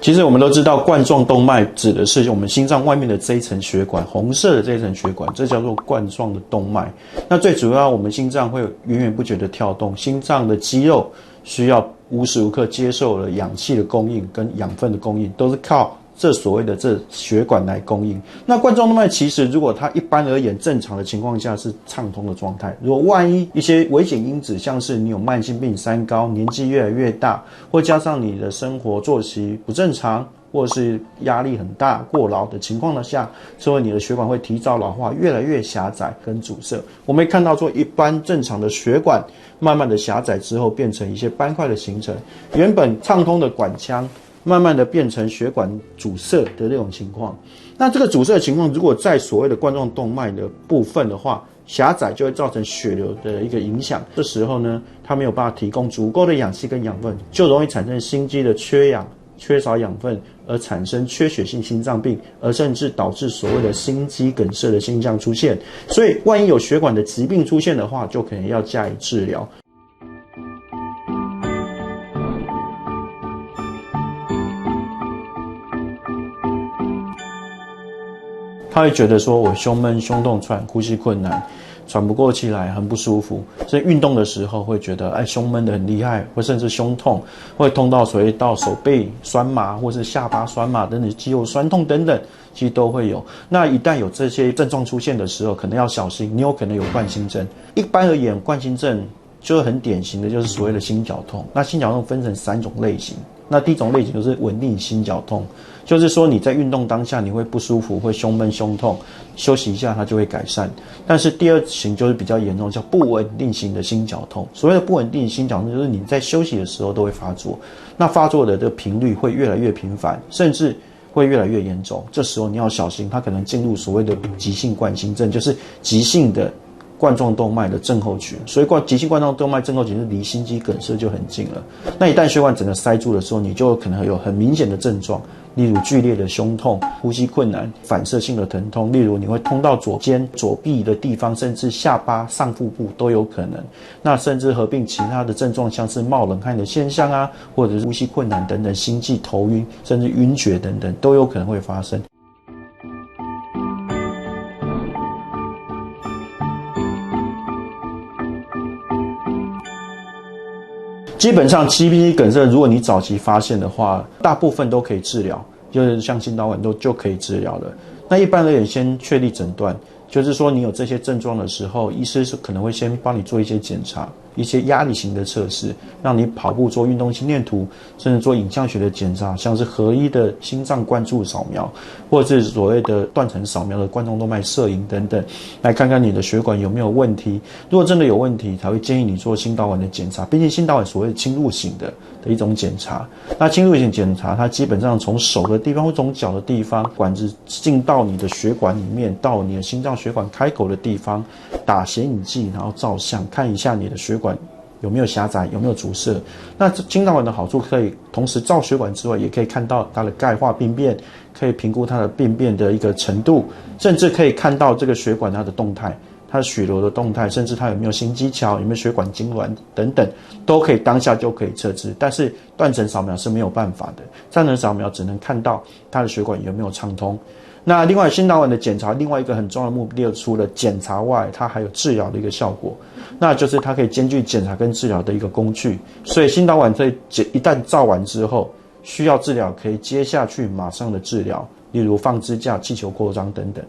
其实我们都知道，冠状动脉指的是我们心脏外面的这一层血管，红色的这一层血管，这叫做冠状的动脉。那最主要，我们心脏会源源不绝的跳动，心脏的肌肉需要无时无刻接受了氧气的供应跟养分的供应，都是靠这所谓的这血管来供应。那冠状动脉其实如果它一般而言正常的情况下是畅通的状态，如果万一一些危险因子，像是你有慢性病、三高、年纪越来越大，或加上你的生活作息不正常，或是压力很大、过劳的情况下，所以你的血管会提早老化，越来越狭窄跟阻塞。我们会看到说，一般正常的血管慢慢的狭窄之后，变成一些斑块的形成，原本畅通的管腔慢慢的变成血管阻塞的这种情况。那这个阻塞的情况，如果在所谓的冠状动脉的部分的话，狭窄就会造成血流的一个影响。这时候呢，它没有办法提供足够的氧气跟养分，就容易产生心肌的缺氧、缺少养分，而产生缺血性心脏病，而甚至导致所谓的心肌梗塞的现象出现。所以，万一有血管的疾病出现的话，就可能要加以治疗。他会觉得说我胸闷、胸痛喘、呼吸困难、喘不过气来，很不舒服。所以运动的时候会觉得胸闷得很厉害，或甚至胸痛，会痛到所谓到手背酸麻，或是下巴酸麻等等肌肉酸痛等等，其实都会有。那一旦有这些症状出现的时候，可能要小心，你有可能有冠心症。一般而言，冠心症就是很典型的，就是所谓的心绞痛。那心绞痛分成3种类型。那第一种类型就是稳定心绞痛，就是说你在运动当下你会不舒服，会胸闷胸痛，休息一下它就会改善。但是第二型就是比较严重，叫不稳定型的心绞痛。所谓的不稳定心绞痛，就是你在休息的时候都会发作，那发作的这个频率会越来越频繁，甚至会越来越严重。这时候你要小心，它可能进入所谓的急性冠心症，就是急性的冠状动脉的症候群。所以急性冠状动脉症候群是离心肌梗塞就很近了。那一旦血管整个塞住的时候，你就可能有很明显的症状，例如剧烈的胸痛、呼吸困难、反射性的疼痛，例如你会痛到左肩、左臂的地方，甚至下巴、上腹部都有可能。那甚至合并其他的症状，像是冒冷汗的现象啊，或者是呼吸困难等等，心悸、头晕，甚至晕厥等等，都有可能会发生。基本上心肌梗塞，如果你早期发现的话，大部分都可以治疗，就是像心导管就可以治疗了。那一般而言，先确立诊断，就是说你有这些症状的时候，医师是可能会先帮你做一些检查，一些压力型的测试，让你跑步做运动心电图，甚至做影像学的检查，像是合一的心脏灌注扫描，或者是所谓的断层扫描的冠状动脉摄影等等，来看看你的血管有没有问题。如果真的有问题，才会建议你做心导管的检查。毕竟心导管所谓的侵入型的一种检查，那侵入型检查它基本上从手的地方或从脚的地方，管子进到你的血管里面，到你的心脏血管开口的地方，打显影剂，然后照相看一下你的血管有没有狭窄，有没有阻塞。那心导管的好处可以同时照血管之外，也可以看到它的钙化病变，可以评估它的病变的一个程度，甚至可以看到这个血管它的动态，它的血流的动态，甚至它有没有心肌桥，有没有血管痉挛等等，都可以当下就可以测知。但是断层扫描是没有办法的，断层扫描只能看到它的血管有没有畅通。那另外心导管的检查，另外一个很重要的目的，除了检查外，它还有治疗的一个效果，那就是它可以兼具检查跟治疗的一个工具。所以心导管一旦照完之后，需要治疗可以接下去马上的治疗，例如放支架、气球扩张等等。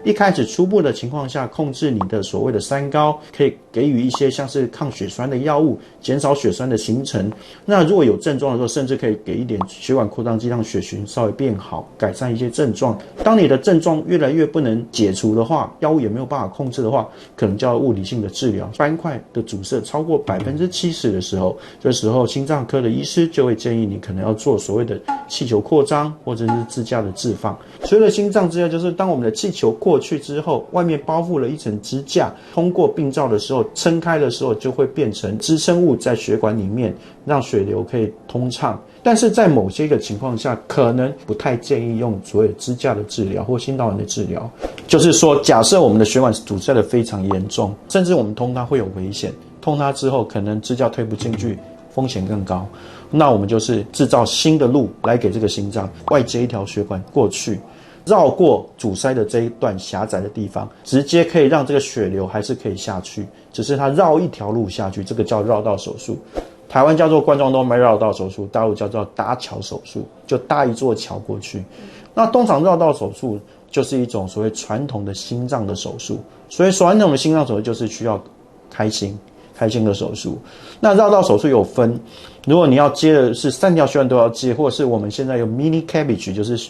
一开始初步的情况下，控制你的所谓的三高，可以给予一些像是抗血栓的药物，减少血栓的形成。那如果有症状的时候，甚至可以给一点血管扩张剂，让血循稍微变好，改善一些症状。当你的症状越来越不能解除的话，药物也没有办法控制的话，可能就要物理性的治疗。斑块的阻塞超过70%的时候，这时候心脏科的医师就会建议你可能要做所谓的气球扩张，或者是支架的置放。所谓的心脏支架，就是当我们的气球过去之后，外面包覆了一层支架，通过病灶的时候，撑开的时候就会变成支撑物在血管里面，让血流可以通畅。但是在某些个情况下，可能不太建议用所谓支架的治疗或心导管的治疗。就是说，假设我们的血管阻塞的非常严重，甚至我们通它会有危险，通它之后可能支架推不进去，风险更高。那我们就是制造新的路来给这个心脏，外接一条血管过去，绕过阻塞的这一段狭窄的地方，直接可以让这个血流还是可以下去，只是它绕一条路下去，这个叫绕道手术。台湾叫做冠状动脉绕道手术，大陆叫做搭桥手术，就搭一座桥过去。那通常绕道手术就是一种所谓传统的心脏的手术，所以传统的心脏手术就是需要开心的手术。那绕道手术有分，如果你要接的是3条血管都要接，或者是我们现在有 mini CABG， 就是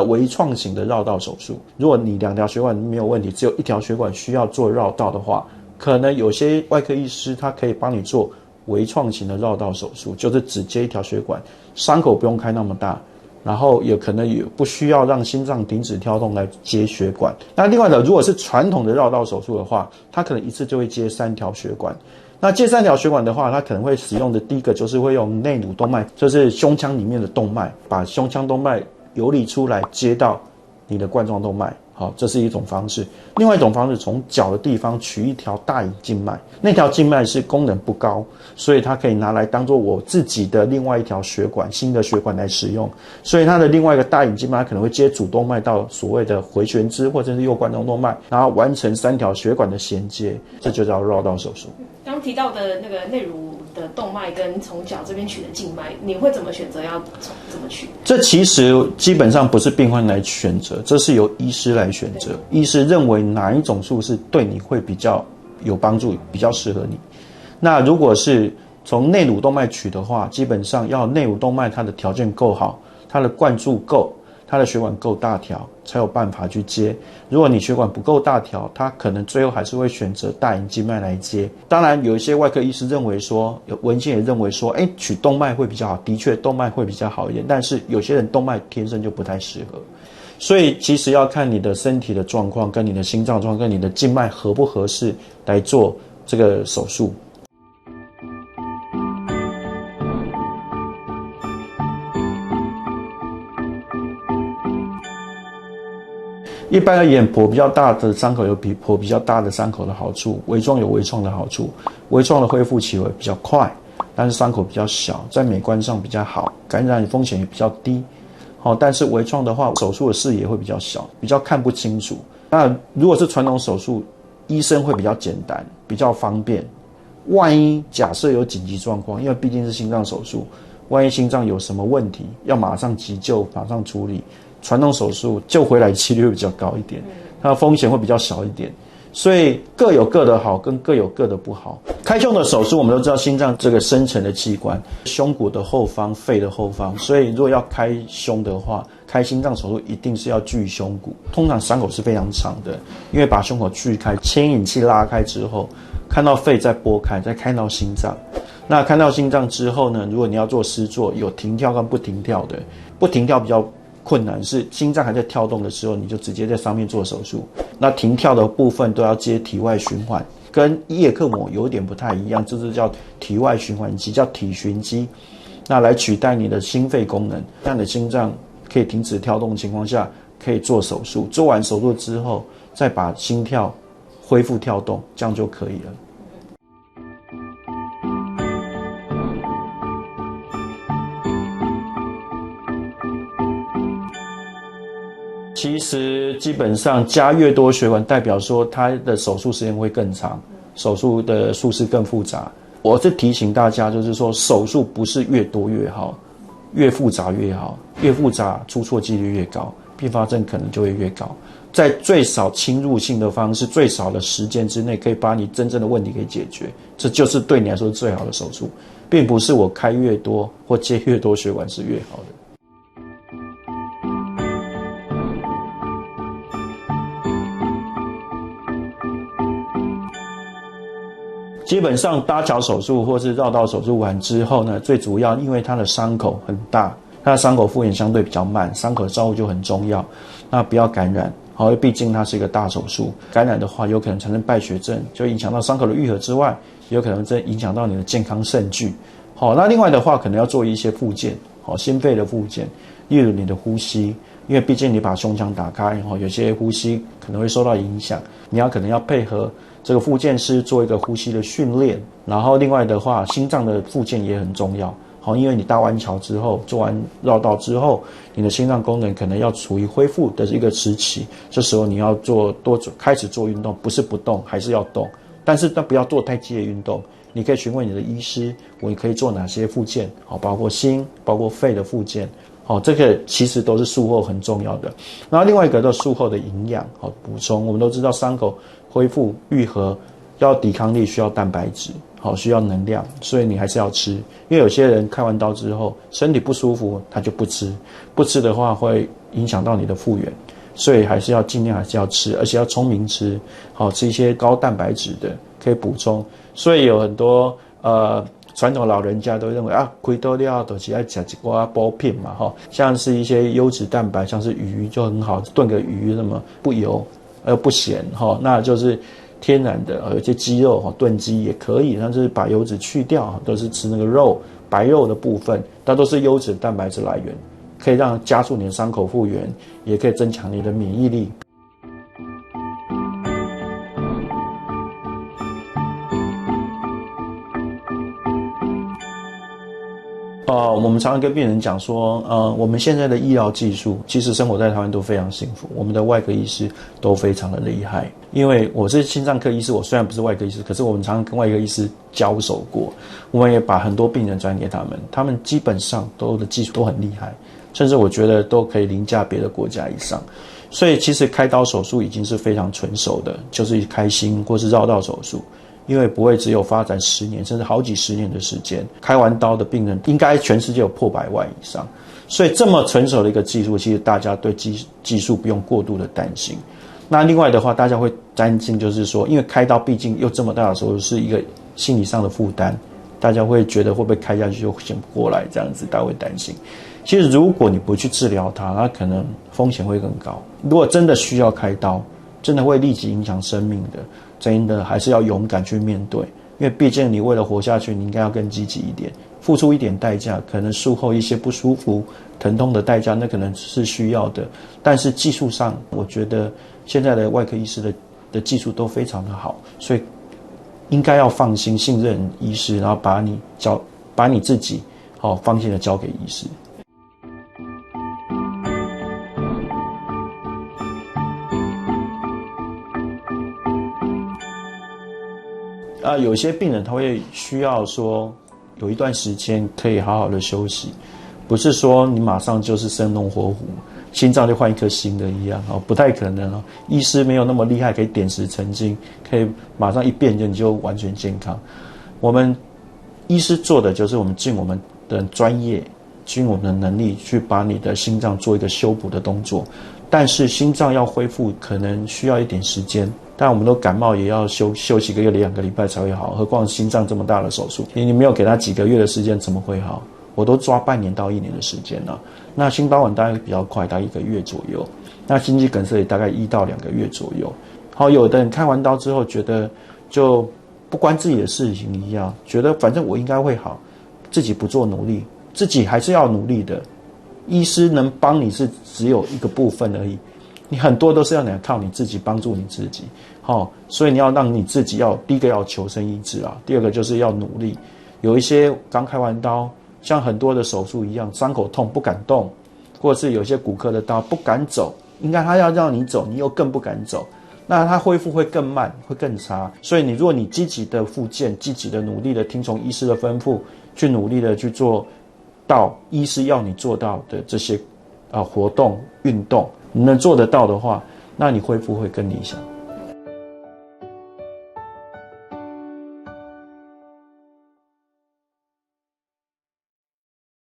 微创型的绕道手术。如果你2条血管没有问题，只有1条血管需要做绕道的话，可能有些外科医师他可以帮你做微创型的绕道手术，就是只接1条血管，伤口不用开那么大，然后也可能也不需要让心脏停止跳动来接血管。那另外的，如果是传统的绕道手术的话，它可能一次就会接3条血管。那接3条血管的话，它可能会使用的第一个就是会用内乳动脉，就是胸腔里面的动脉，把胸腔动脉游离出来接到你的冠状动脉。好，这是一种方式。另外一种方式，从脚的地方取一条大隐静脉，那条静脉是功能不高，所以它可以拿来当做我自己的另外一条血管，新的血管来使用。所以它的另外一个大隐静脉可能会接主动脉到所谓的回旋支或者是右冠状动脉，然后完成3条血管的衔接，这就叫绕道手术。刚提到的那个内乳的动脉跟从脚这边取的静脉，你会怎么选择要怎么取？这其实基本上不是病患来选择，这是由医师来选择。医师认为哪一种术是对你会比较有帮助，比较适合你。那如果是从内乳动脉取的话，基本上要内乳动脉它的条件够好，它的灌注够，它的血管够大条，才有办法去接。如果你血管不够大条，它可能最后还是会选择大隐静脉来接。当然有一些外科医师认为说，有文献也认为说，取动脉会比较好，的确动脉会比较好一点，但是有些人动脉天生就不太适合。所以其实要看你的身体的状况，跟你的心脏状况，跟你的静脉合不合适来做这个手术。一般而言，剖比较大的伤口有比剖比较大的伤口的好处，微创有微创的好处。微创的恢复期会比较快，但是伤口比较小，在美观上比较好，感染风险也比较低。但是微创的话，手术的视野会比较小，比较看不清楚。那如果是传统手术，医生会比较简单，比较方便。万一假设有紧急状况，因为毕竟是心脏手术，万一心脏有什么问题，要马上急救，马上处理。传统手术救回来几率会比较高一点，它的风险会比较小一点，所以各有各的好，跟各有各的不好。开胸的手术我们都知道，心脏这个深层的器官，胸骨的后方、肺的后方，所以如果要开胸的话，开心脏手术一定是要锯胸骨，通常伤口是非常长的，因为把胸口锯开，牵引器拉开之后，看到肺再拨开，再看到心脏。那看到心脏之后呢，如果你要做施作，有停跳跟不停跳的，不停跳比较困难，是心脏还在跳动的时候，你就直接在上面做手术。那停跳的部分都要接体外循环，跟叶克膜有点不太一样，这是叫体外循环机，叫体循机。那来取代你的心肺功能，让你的心脏可以停止跳动的情况下，可以做手术。做完手术之后，再把心跳恢复跳动，这样就可以了。其实基本上加越多血管，代表说它的手术时间会更长，手术的术式更复杂。我是提醒大家，就是说手术不是越多越好，越复杂越好，越复杂出错几率越高，并发症可能就会越高。在最少侵入性的方式，最少的时间之内，可以把你真正的问题给解决，这就是对你来说最好的手术，并不是我开越多或接越多血管是越好的。基本上搭桥手术或是绕道手术完之后呢，最主要因为它的伤口很大，它的伤口复原相对比较慢，伤口的照顾就很重要。那不要感染，因为毕竟它是一个大手术，感染的话有可能产生败血症，就影响到伤口的愈合之外，有可能影响到你的健康肾据，好，那另外的话可能要做一些复健，好，心肺的复健，例如你的呼吸，因为毕竟你把胸腔打开，有些呼吸可能会受到影响，你可能要配合这个复健师做一个呼吸的训练。然后另外的话，心脏的复健也很重要，好，因为你搭完桥之后，做完绕道之后，你的心脏功能可能要处于恢复的一个时期，这时候你要开始做运动，不是不动，还是要动，但是不要做太激烈运动。你可以询问你的医师，我可以做哪些复健，包括心、包括肺的复健，这个其实都是术后很重要的。然后另外一个就是术后的营养补充，我们都知道伤口恢复愈合要抵抗力，需要蛋白质，需要能量，所以你还是要吃。因为有些人开完刀之后身体不舒服，他就不吃，不吃的话会影响到你的复原，所以还是要尽量还是要吃，而且要聪明吃，吃一些高蛋白质的可以补充。所以有很多传统老人家都认为开刀了都是要吃一挂补品嘛，像是一些优质蛋白，像是鱼就很好，炖个鱼那么不油不咸，那就是天然的。有些鸡肉炖鸡也可以，但是把油脂去掉，都是吃那个肉白肉的部分，它都是优质蛋白质来源，可以让加速你的伤口复原，也可以增强你的免疫力。我们常常跟病人讲说，我们现在的医疗技术，其实生活在台湾都非常幸福，我们的外科医师都非常的厉害。因为我是心脏科医师，我虽然不是外科医师，可是我们常常跟外科医师交手过，我们也把很多病人转给他们，他们基本上的技术都很厉害，甚至我觉得都可以凌驾别的国家以上。所以其实开刀手术已经是非常纯熟的，就是开心或是绕道手术。因为不会只有发展10年甚至好几十年的时间，开完刀的病人应该全世界有破100万以上，所以这么成熟的一个技术，其实大家对技术不用过度的担心。那另外的话，大家会担心就是说，因为开刀毕竟又这么大的手术，是一个心理上的负担，大家会觉得会不会开下去就醒不过来，这样子大家会担心。其实如果你不去治疗它，那可能风险会更高。如果真的需要开刀，真的会立即影响生命的，真的还是要勇敢去面对，因为毕竟你为了活下去，你应该要更积极一点，付出一点代价，可能术后一些不舒服、疼痛的代价，那可能是需要的。但是技术上，我觉得现在的外科医师的技术都非常的好，所以应该要放心信任医师，然后把你自己放心的交给医师。有些病人他会需要说有一段时间可以好好的休息，不是说你马上就是生龙活虎，心脏就换一颗新的一样，不太可能。医师没有那么厉害，可以点石成金，可以马上一变你就完全健康。我们医师做的就是我们尽我们的专业，尽我们的能力去把你的心脏做一个修补的动作，但是心脏要恢复可能需要一点时间。但我们都感冒也要休息1个月2个礼拜才会好，何况心脏这么大的手术，你没有给他几个月的时间怎么会好？我都抓半年到1年的时间了。那心导管大概比较快，大概1个月左右，那心肌梗塞也大概1到2个月左右。好，有的人开完刀之后觉得就不关自己的事情一样，觉得反正我应该会好，自己不做努力，自己还是要努力的。医师能帮你是只有一个部分而已，你很多都是要靠你自己帮助你自己。所以你要让你自己第一个要求生意志第二个就是要努力。有一些刚开完刀，像很多的手术一样，伤口痛不敢动，或者是有些骨科的刀不敢走，应该他要让你走，你又更不敢走，那他恢复会更慢，会更差。所以如果你积极的复健，积极的努力的听从医师的吩咐，去努力的去做到医师要你做到的这些活动运动，你能做得到的话，那你恢复会更理想。